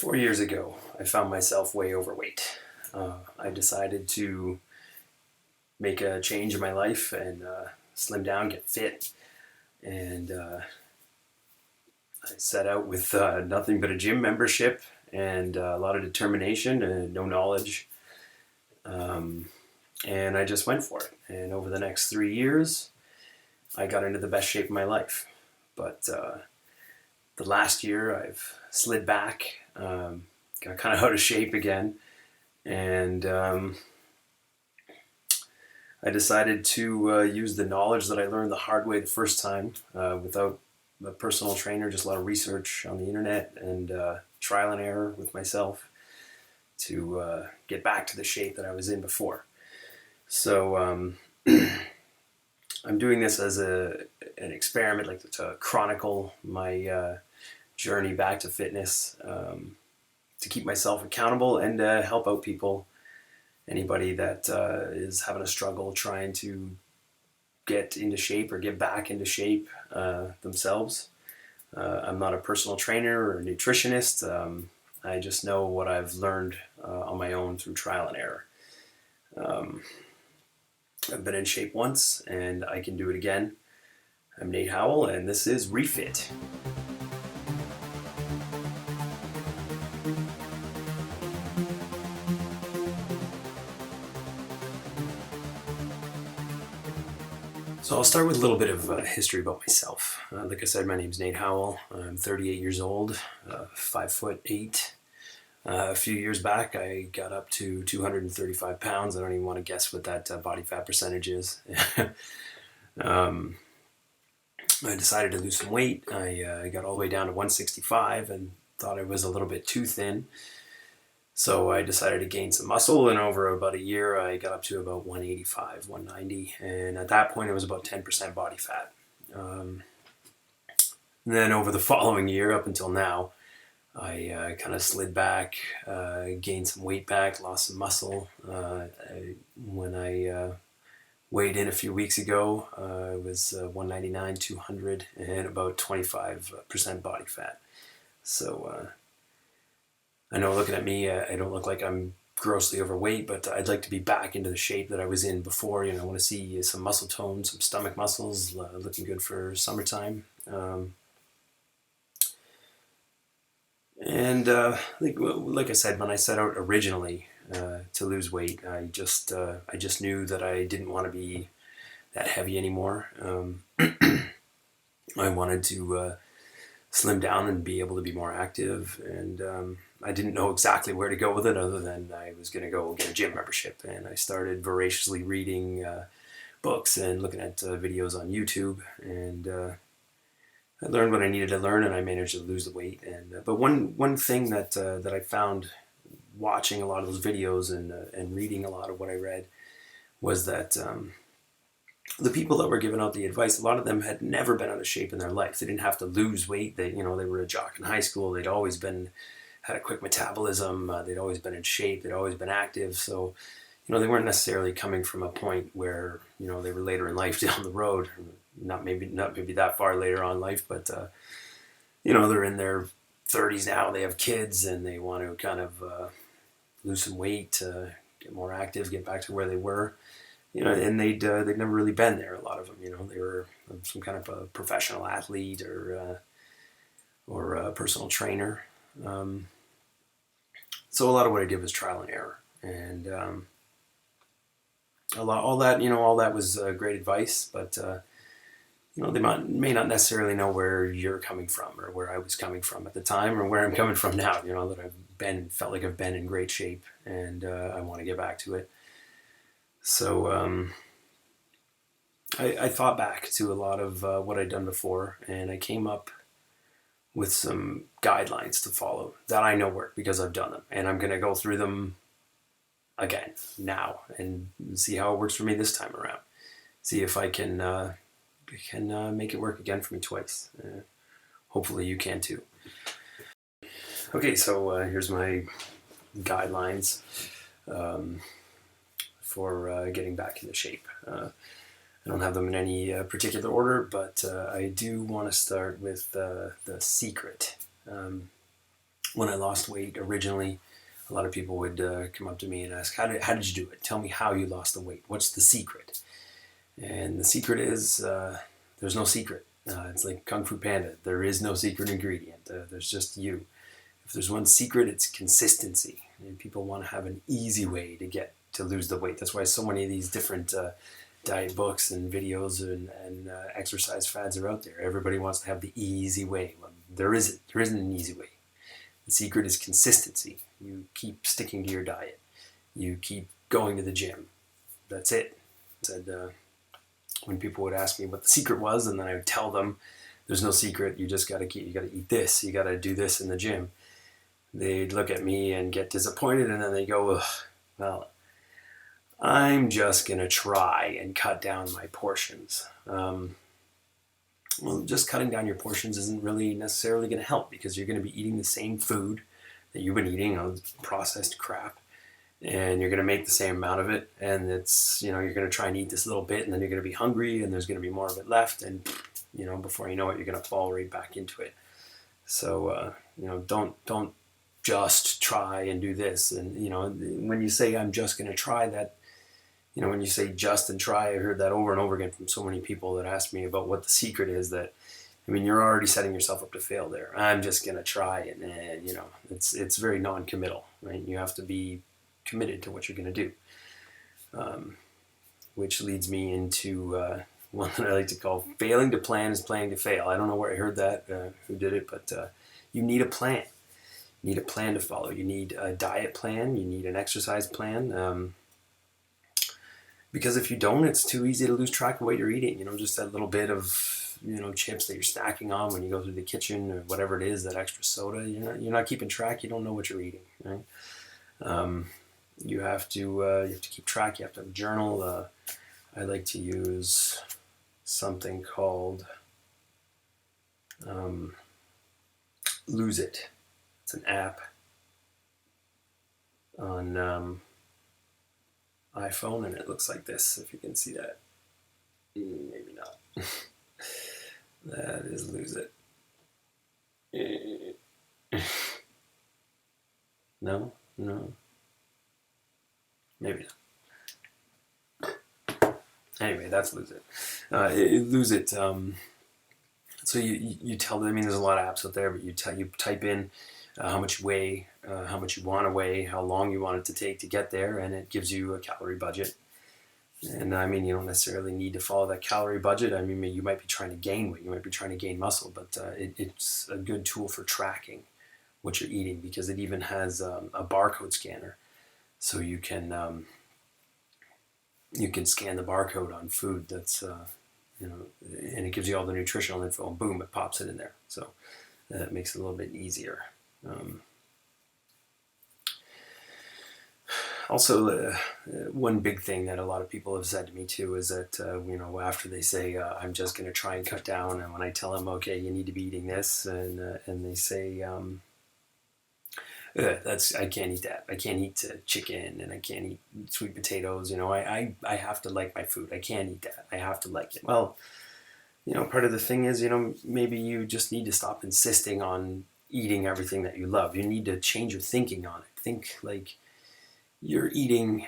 4 years ago, I found myself way overweight. I decided to make a change in my life and slim down, get fit, and I set out with nothing but a gym membership and a lot of determination and no knowledge. And I just went for it. And over the next 3 years, I got into the best shape of my life. But the last year, I've slid back, got kind of out of shape again, and I decided to use the knowledge that I learned the hard way the first time, without a personal trainer, just a lot of research on the internet and trial and error with myself to get back to the shape that I was in before. So I'm doing this as an experiment, like to chronicle my journey back to fitness, to keep myself accountable and help out people, anybody that is having a struggle trying to get into shape or get back into shape themselves. I'm not a personal trainer or a nutritionist. I just know what I've learned on my own through trial and error. I've been in shape once and I can do it again. I'm Nate Howell and this is REFIT. So I'll start with a little bit of history about myself. Like I said, my name's Nate Howell. I'm 38 years old, 5'8". A few years back, I got up to 235 pounds. I don't even want to guess what that body fat percentage is. I decided to lose some weight. I got all the way down to 165 and thought I was a little bit too thin. So I decided to gain some muscle, and over about a year, I got up to about 185, 190. And at that point, it was about 10% body fat. And then over the following year, up until now, I kind of slid back, gained some weight back, lost some muscle. When I weighed in a few weeks ago, I was 199, 200, and about 25% body fat. So I know looking at me, I don't look like I'm grossly overweight, but I'd like to be back into the shape that I was in before. I want to see some muscle tone, some stomach muscles, looking good for summertime. And like I said, when I set out originally to lose weight, I just knew that I didn't want to be that heavy anymore. I wanted to slim down and be able to be more active, and I didn't know exactly where to go with it other than I was going to go get a gym membership. And I started voraciously reading books and looking at videos on YouTube, and I learned what I needed to learn, and I managed to lose the weight. And but one thing that I found watching a lot of those videos and reading a lot of what I read was that the people that were giving out the advice, a lot of them had never been out of shape in their life. They didn't have to lose weight. They were a jock in high school. They'd always had a quick metabolism. They'd always been in shape. They'd always been active. So they weren't necessarily coming from a point where they were later in life down the road. Not maybe that far later on in life, but they're in their 30s now. They have kids and they want to kind of lose some weight, get more active, get back to where they were. And they'd never really been there. A lot of them, they were some kind of a professional athlete or a personal trainer. So a lot of what I did was trial and error, and all that was great advice, but they may not necessarily know where you're coming from or where I was coming from at the time or where I'm coming from now. That I've felt like I've been in great shape, and I want to get back to it. So I thought back to a lot of what I'd done before, and I came up with some guidelines to follow that I know work because I've done them, and I'm going to go through them again now and see how it works for me this time around. See if I can make it work again for me twice. Hopefully you can too. Okay, so here's my guidelines for getting back into shape. I don't have them in any particular order, but I do want to start with the secret. when I lost weight originally, a lot of people would come up to me and ask, how did you do it? Tell me how you lost the weight. What's the secret? And the secret is there's no secret. It's like Kung Fu Panda. There is no secret ingredient. There's just you. If there's one secret, it's consistency. And people want to have an easy way to lose the weight. That's why so many of these different diet books and videos and exercise fads are out there. Everybody wants to have the easy way. Well, there isn't an easy way. The secret is consistency. You keep sticking to your diet. You keep going to the gym. That's it. When people would ask me what the secret was, and then I would tell them, there's no secret. You just got to eat this. You got to do this in the gym. They'd look at me and get disappointed, and then they go, well, I'm just going to try and cut down my portions. Well, just cutting down your portions isn't really necessarily going to help, because you're going to be eating the same food that you've been eating, processed crap, and you're going to make the same amount of it, and you're going to try and eat this little bit, and then you're going to be hungry, and there's going to be more of it left, and before you know it, you're going to fall right back into it. So don't just try and do this. And when you say I'm just going to try that, when you say just and try, I heard that over and over again from so many people that ask me about what the secret is. That, you're already setting yourself up to fail there. I'm just going to try, and it's very non-committal, right? You have to be committed to what you're going to do, which leads me into one that I like to call failing to plan is planning to fail. I don't know where I heard that, who did it, but you need a plan. You need a plan to follow. You need a diet plan. You need an exercise plan. Because if you don't, it's too easy to lose track of what you're eating. Just that little bit of chips that you're stacking on when you go through the kitchen, or whatever it is, that extra soda. You're not keeping track. You don't know what you're eating, right? You have to keep track. You have to have a journal. I like to use something called Lose It. It's an app on iPhone, and it looks like this, if you can see that. Maybe not. That is Lose It. No, maybe not. Anyway, that's Lose It. Lose It. So you tell them. There's a lot of apps out there, but you type in how much you weigh, how much you want to weigh, how long you want it to take to get there, and it gives you a calorie budget. And you don't necessarily need to follow that calorie budget. You might be trying to gain weight, you might be trying to gain muscle, but it's a good tool for tracking what you're eating, because it even has a barcode scanner, so you can scan the barcode on food that's and it gives you all the nutritional info, and boom, it pops it in there. So that makes it a little bit easier. Also, one big thing that a lot of people have said to me too is that after they say I'm just going to try and cut down, and when I tell them, okay, you need to be eating this, and they say I can't eat that. I can't eat chicken, and I can't eat sweet potatoes. I have to like my food. I can't eat that. I have to like it. Well, part of the thing is, maybe you just need to stop insisting on eating everything that you love. You need to change your thinking on it. Think like you're eating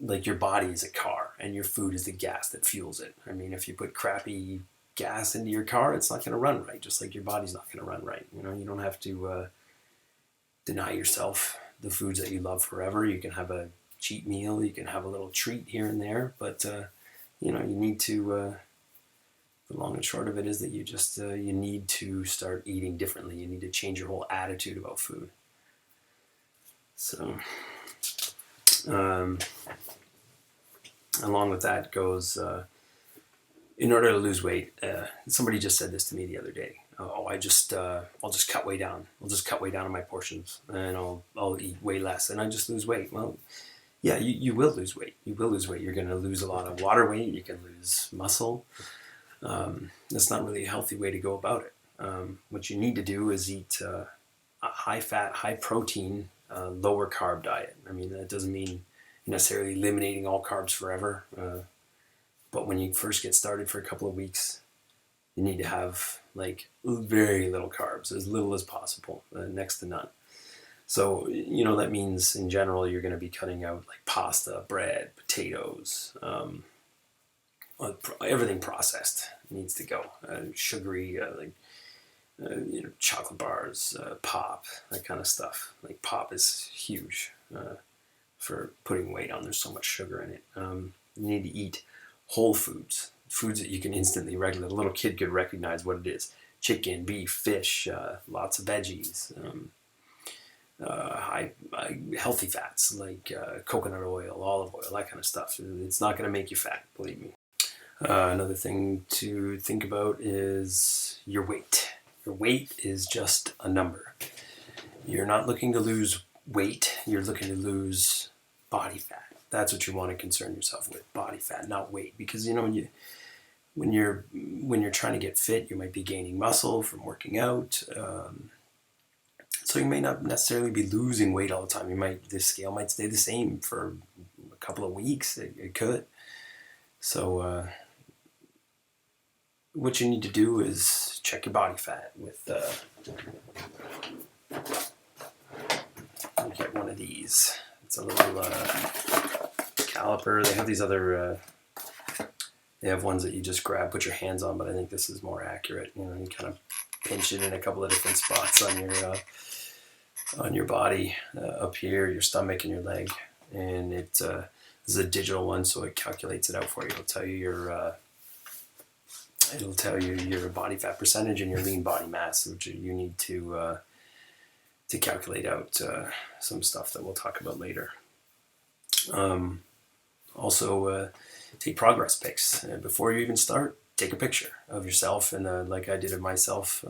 like your body is a car, and your food is the gas that fuels it. If you put crappy gas into your car, it's not going to run right, just like your body's not going to run right. You don't have to deny yourself the foods that you love forever. You can have a cheat meal, you can have a little treat here and there, but you need to the long and short of it is that you just you need to start eating differently. You need to change your whole attitude about food. So along with that goes in order to lose weight, somebody just said this to me the other day. I'll just cut way down. I'll just cut way down on my portions, and I'll eat way less, and I just lose weight. Well, yeah, you will lose weight. You will lose weight. You're going to lose a lot of water weight. You can lose muscle. That's not really a healthy way to go about it. What you need to do is eat a high-fat, high-protein, lower carb diet. That doesn't mean necessarily eliminating all carbs forever. But when you first get started for a couple of weeks, you need to have like very little carbs, as little as possible, next to none. So, that means in general you're going to be cutting out like pasta, bread, potatoes, everything processed needs to go. Sugary, chocolate bars, pop, that kind of stuff. Like pop is huge for putting weight on. There's so much sugar in it. You need to eat whole foods that you can instantly regulate. A little kid could recognize what it is: chicken, beef, fish, lots of veggies. Healthy fats like coconut oil, olive oil, that kind of stuff. It's not going to make you fat, believe me. Another thing to think about is your weight. Your weight is just a number. You're not looking to lose weight, you're looking to lose body fat. That's what you want to concern yourself with, body fat, not weight. Because when you're trying to get fit, you might be gaining muscle from working out. So you may not necessarily be losing weight all the time. The scale might stay the same for a couple of weeks. It could. So what you need to do is check your body fat with. Get one of these. It's a little caliper. They have these other. They have ones that you just grab, put your hands on, but I think this is more accurate. You kind of pinch it in a couple of different spots on your body, up here, your stomach, and your leg. And this is a digital one, so it calculates it out for you. It'll tell you your body fat percentage and your lean body mass, which you need to calculate out some stuff that we'll talk about later. Also, take progress pics. Before you even start, take a picture of yourself, and like I did of myself,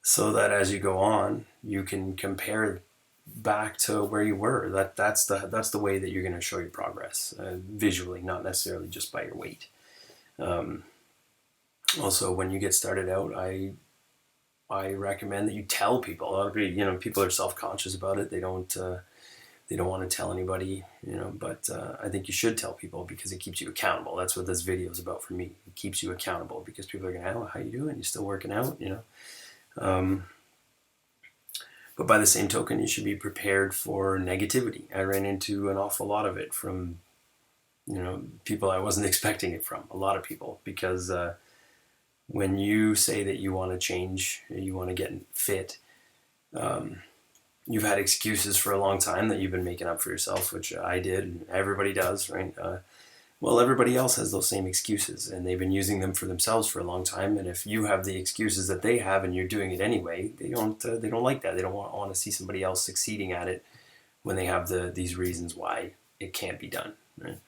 so that as you go on, you can compare back to where you were. That's the way that you're going to show your progress, visually, not necessarily just by your weight. Also, when you get started out, I recommend that you tell people. A lot of people are self-conscious about it. They don't want to tell anybody, but I think you should tell people because it keeps you accountable. That's what this video is about for me. It keeps you accountable because people are going to, oh, how you doing? You still working out? But by the same token, you should be prepared for negativity. I ran into an awful lot of it from, people I wasn't expecting it from. A lot of people, because when you say that you want to change, you want to get fit, you've had excuses for a long time that you've been making up for yourself, which I did, and everybody does, right? Well, everybody else has those same excuses, and they've been using them for themselves for a long time. And if you have the excuses that they have, and you're doing it anyway, they don't like that. They don't want to see somebody else succeeding at it when they have these reasons why it can't be done, right?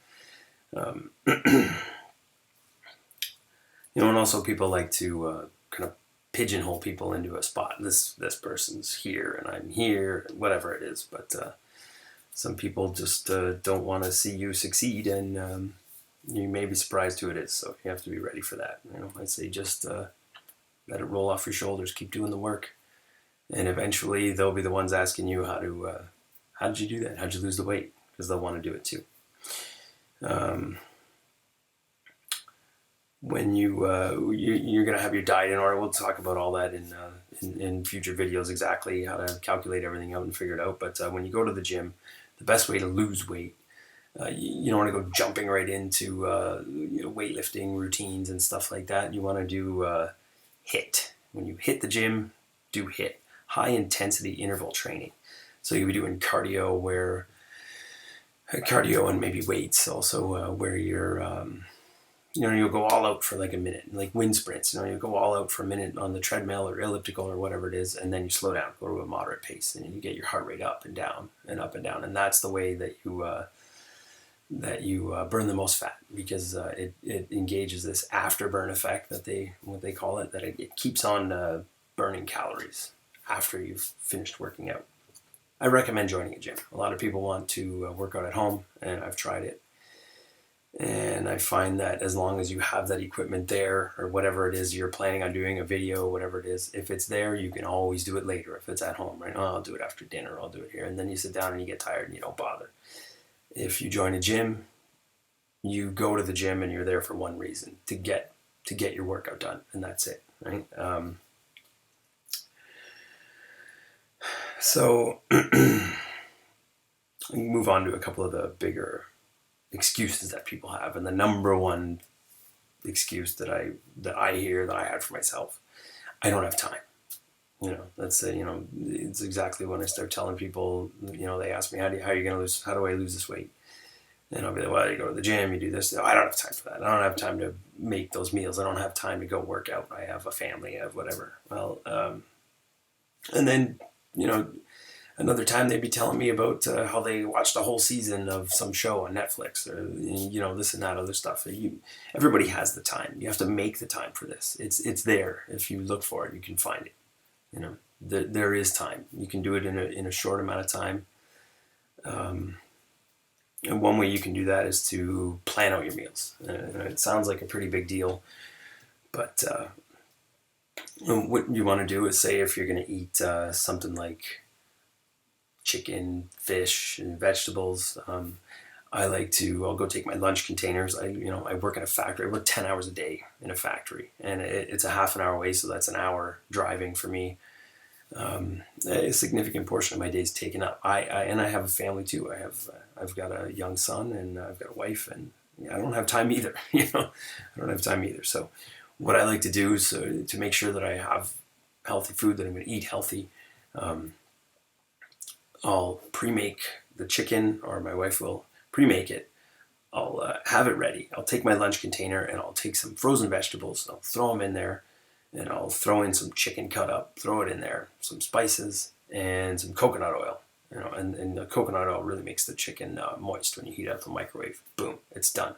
And also people like to kind of pigeonhole people into a spot. This person's here, and I'm here, whatever it is. But some people just don't want to see you succeed, and you may be surprised who it is. So you have to be ready for that. I'd say just let it roll off your shoulders. Keep doing the work, and eventually they'll be the ones asking you how did you do that? How'd you lose the weight? Because they'll want to do it too. When you're going to have your diet in order. We'll talk about all that in future videos, exactly how to calculate everything out and figure it out. But when you go to the gym, the best way to lose weight, you don't want to go jumping right into weightlifting routines and stuff like that. You want to do HIIT. When you hit the gym, do HIIT, high intensity interval training. So you'll be doing cardio and maybe weights also, where you're you'll go all out for like a minute, like wind sprints. You'll go all out for a minute on the treadmill or elliptical or whatever it is, and then you slow down, go to a moderate pace, and you get your heart rate up and down and up and down. And that's the way that you burn the most fat, because it engages this afterburn effect what they call it, that it keeps on burning calories after you've finished working out. I recommend joining a gym. A lot of people want to work out at home, and I've tried it. And I find that as long as you have that equipment there, or whatever it is you're planning on doing, a video, whatever it is, if it's there, you can always do it later if it's at home, right? Oh, I'll do it after dinner, I'll do it here. And then you sit down and you get tired and you don't bother. If you join a gym, you go to the gym and you're there for one reason, to get your workout done, and that's it. right? So move on to a couple of the bigger excuses that people have, and the number one excuse that I hear that I had for myself: I don't have time. That's it's exactly when I start telling people. They ask me, how do I lose this weight? And I'll be like, well, you go to the gym, you do this. No, I don't have time for that. I don't have time to make those meals. I don't have time to go work out. I have a family. I have whatever. Well, and then another time they'd be telling me about how they watched a whole season of some show on Netflix, or this and that other stuff. Everybody has the time. You have to make the time for this. It's there. If you look for it, you can find it. There is time. You can do it in a short amount of time. And one way you can do that is to plan out your meals. It sounds like a pretty big deal, but what you want to do is, say, if you're going to eat something like chicken, fish, and vegetables, I'll go take my lunch containers. I work in a factory. I work 10 hours a day in a factory, and it's a half an hour away, so that's an hour driving for me. A significant portion of my day is taken up. I have a family too. I've got a young son, and I've got a wife, and I don't have time either. I don't have time either. So what I like to do is to make sure that I have healthy food, that I'm going to eat healthy. I'll pre-make the chicken, or my wife will pre-make it. I'll have it ready. I'll take my lunch container, and I'll take some frozen vegetables. I'll throw them in there, and I'll throw in some chicken cut up, throw it in there, some spices, and some coconut oil. And the coconut oil really makes the chicken moist when you heat it up the microwave. Boom, it's done.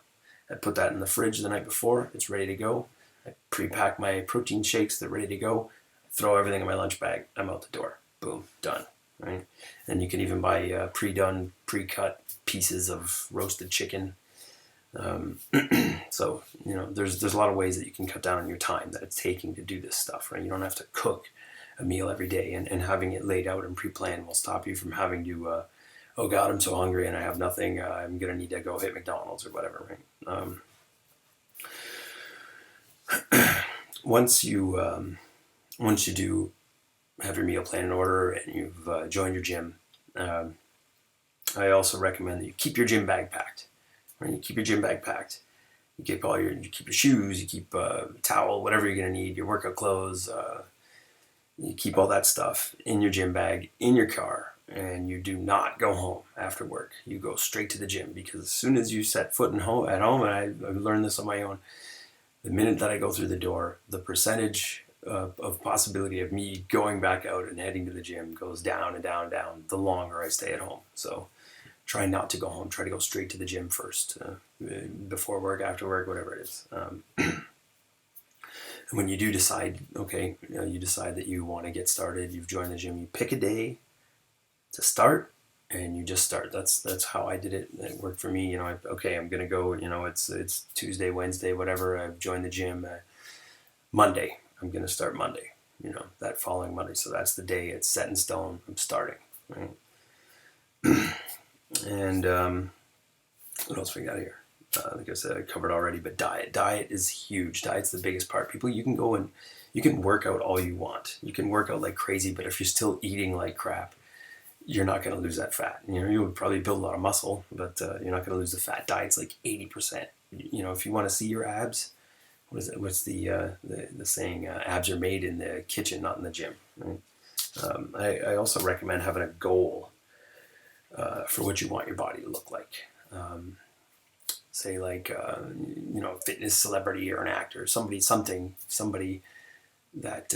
I put that in the fridge the night before. It's ready to go. I pre-pack my protein shakes. They're ready to go. Throw everything in my lunch bag. I'm out the door. Boom, done. Right? And you can even buy pre-done, pre-cut pieces of roasted chicken. So there's a lot of ways that you can cut down on your time that it's taking to do this stuff, right? You don't have to cook a meal every day, and having it laid out and pre-planned will stop you from having to oh god, I'm so hungry and I have nothing, I'm gonna need to go hit McDonald's or whatever, right? Once you do have your meal plan in order and you've joined your gym, I also recommend that you keep your gym bag packed. Right? You keep your gym bag packed. You keep your shoes, you keep a towel, whatever you're gonna need, your workout clothes. You keep all that stuff in your gym bag, in your car, and you do not go home after work. You go straight to the gym, because as soon as you set foot at home, and I've learned this on my own, the minute that I go through the door, the percentage of possibility of me going back out and heading to the gym goes down and down and down the longer I stay at home. So try not to go home. Try to go straight to the gym first, before work, after work, whatever it is. And when you do decide, you decide that you want to get started, you've joined the gym, you pick a day to start, and you just start. That's how I did it. It worked for me. I'm going to go, it's Tuesday, Wednesday, whatever. I've joined the gym. Monday, I'm going to start Monday, that following Monday. So that's the day. It's set in stone. I'm starting, right? And what else we got here? Like I said, I covered already, but diet is huge. Diet's the biggest part. People, you can go and you can work out all you want. You can work out like crazy, but if you're still eating like crap, you're not going to lose that fat. You would probably build a lot of muscle, but you're not going to lose the fat. Diet's like 80%. If you want to see your abs, what is it? What's the saying? Abs are made in the kitchen, not in the gym. Right? I also recommend having a goal for what you want your body to look like. Say like fitness celebrity or an actor, somebody that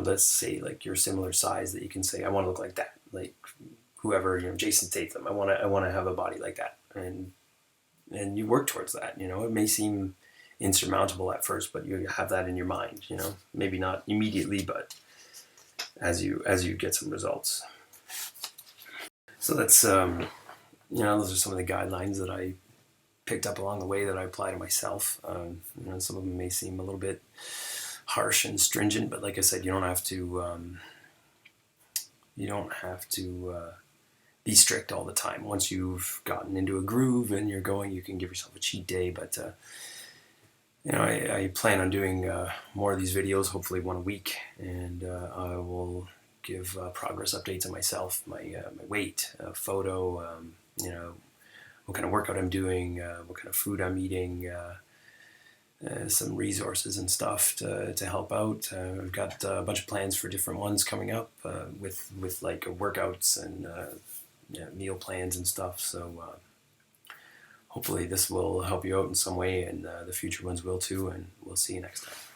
let's say like you're similar size, that you can say, I want to look like that, like whoever, Jason Statham. I want to have a body like that, and you work towards that. It may seem insurmountable at first, but you have that in your mind. Maybe not immediately, but as you get some results. So that's those are some of the guidelines that I picked up along the way that I apply to myself. Some of them may seem a little bit harsh and stringent, but like I said, you don't have to be strict all the time. Once you've gotten into a groove and you're going, you can give yourself a cheat day, but I plan on doing more of these videos, hopefully one a week, and I will give progress updates on myself, my weight, photo, what kind of workout I'm doing, what kind of food I'm eating, some resources and stuff to help out. I've got a bunch of plans for different ones coming up with like workouts and meal plans and stuff. So hopefully this will help you out in some way, and the future ones will too. And we'll see you next time.